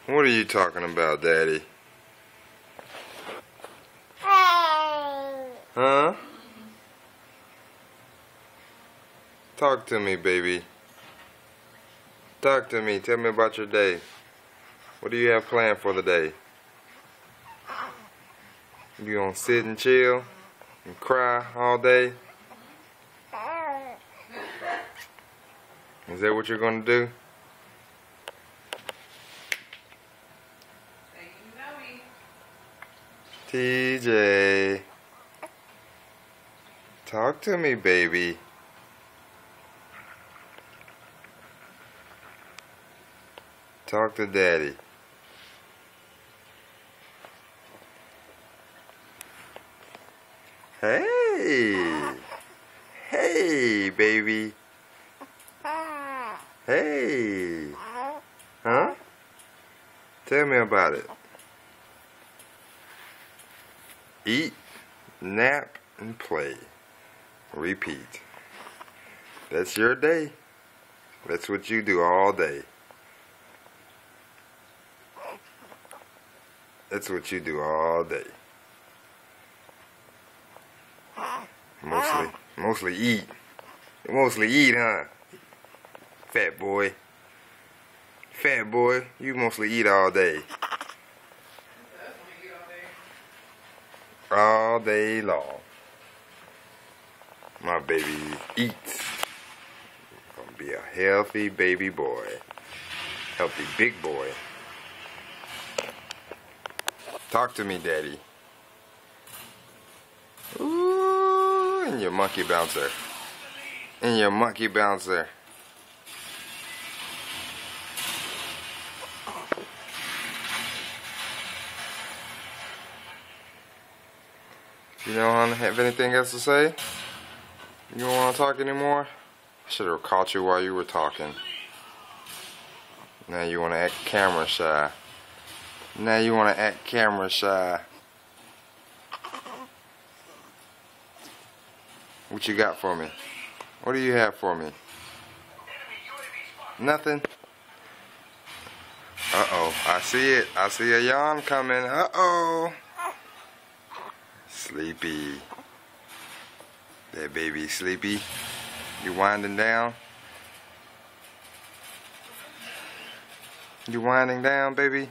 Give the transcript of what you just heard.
What are you talking about, Daddy? Huh? Talk to me, baby. Talk to me. Tell me about your day. What do you have planned for the day? You gonna sit and chill and cry all day? Is that what you're gonna do? TJ, talk to me, baby. Talk to Daddy. Hey! Hey, baby. Hey! Huh? Tell me about it. Eat, nap, and play. Repeat. That's your day. That's what you do all day. That's what you do all day. Mostly eat. You mostly eat, huh? Fat boy. Fat boy, you mostly eat all day. All day long. My baby eats. Gonna be a healthy baby boy. Healthy big boy. Talk to me, Daddy. Ooh, and your monkey bouncer. And your monkey bouncer. You don't have anything else to say? You don't want to talk anymore? I should have caught you while you were talking. Now you want to act camera shy. Now you want to act camera shy. What you got for me? What do you have for me? Nothing? Uh-oh. I see it. I see a yawn coming. Uh-oh. Sleepy. That baby sleepy. You winding down? You winding down, baby?